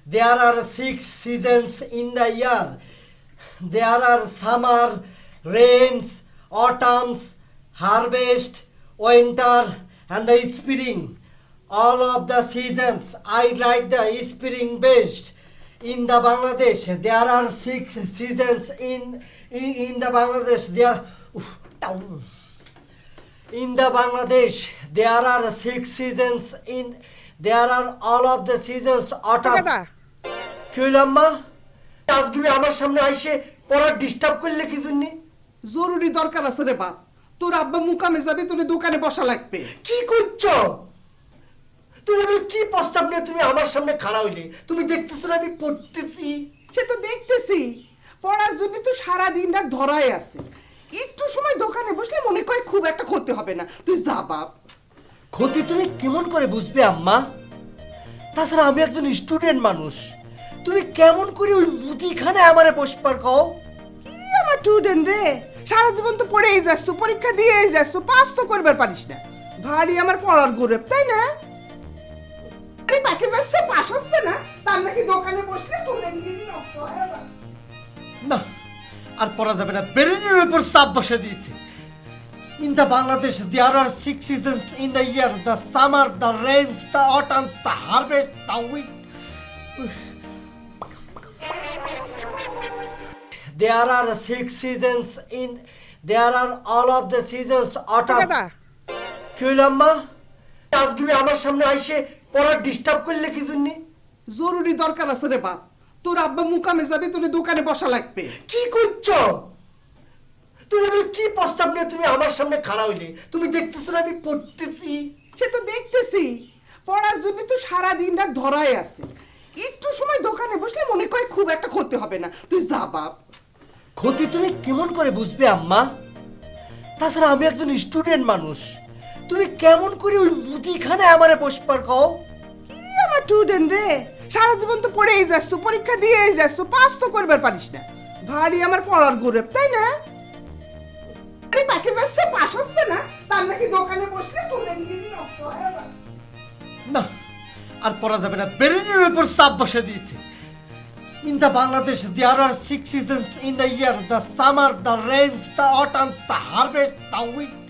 There are 6 seasons in the year. There are summer, rains, autumns, harvest, winter, and the spring. All of the seasons, I like the spring best. In the Bangladesh, there are 6 seasons in the Bangladesh. In the Bangladesh, there are 6 seasons in. There are all of the seasons autumn. দাদা কি হইল আম্মা? আজকে আমার সামনে আইসে পড়া disturb করলে কি জন্য? জরুরি দরকার আছে রে বাপ, তোর আব্বা মুকামে যাবে, তোর দোকানে বসা লাগবে। কি করছো তুমি? এগুলো কি প্রস্তাব নিয়ে তুমি আমার সামনে খাড়া হইলে? তুমি দেখতেছো না আমি পড়তেছি? সে তো দেখতেছি, পড়ার জন্য তো সারা দিন রাত ধরাই আছে। একটু সময় দোকানে বসলে মনে কয় খুব একটা ক্ষতি হবে না, তুই যা বাপ। ক্ষতি তুমি কেমন করে বুঝবে আম্মা? তাছাড়া আমি একজন স্টুডেন্ট মানুষ। তুমি কেমন করে ওই মুদিখানায় আমারে বসবার কও? কি আমার স্টুডেন্ট রে, সারা জীবন তো পড়েই যাচ্ছ, পরীক্ষা দিয়েই যাচ্ছ, পাস তো করবার পারিস না। ভারী আমার পড়ার গৌরব, তাই না? আরে বাকি যাচ্ছে, পাস হচ্ছে না, তার নাকি দোকানে বসলে তোর এমনি নষ্ট হয়ে যাবে। না, আর পড়া যাবে না, ব্রেনের উপর চাপ বসে দিয়েছে। In the Bangladesh, there are 6 seasons in the year: the summer, the rains, the autumns, the harvest, the winter. There are 6 seasons in. There are all of the seasons autumn. দাদা কি হইল আম্মা? আজকে আমার সামনে আইসে পড়া ডিস্টার্ব করলে কি জন্য? জরুরি দরকার আছে রে বাপ, তোর আব্বা মুকামে যাবে, তোর দোকানে বসা লাগবে। কি করছো তুমি? এগুলো কি প্রস্তাব নিয়ে তুমি আমার সামনে খাড়া হইলে? তুমি দেখতেছো না আমি পড়তেছি? সে তো দেখতেছি, পড়ার জন্য তো সারা দিন রাত ধরাই আছে। একটু সময় দোকানে বসলে মনে কয় খুব একটা ক্ষতি হবে না, তুই যা বাপ। ক্ষতি তুমি কেমন করে বুঝবে আম্মা? তাছাড়া আমি একজন স্টুডেন্ট মানুষ। তুমি কেমন করে ওই মুদিখানায় আমারে বসবার কও? কি আমার স্টুডেন্ট রে, সারা জীবন তো পড়েই যাচ্ছ, পরীক্ষা দিয়েই যাচ্ছ, পাস তো করবার পারিস না। ভারী আমার পড়ার গৌরব, তাই না? আরে বাকি যাচ্ছে, পাস হচ্ছে না, তার নাকি দোকানে বসলে তোর এমনি নষ্ট হয়ে যাবে। না, আর পড়া যাবে না, ব্রেনের উপর চাপ বসে দিয়েছে। In the Bangladesh, there are 6 seasons in the year: the summer, the rains, the autumns, the harvest, the winter.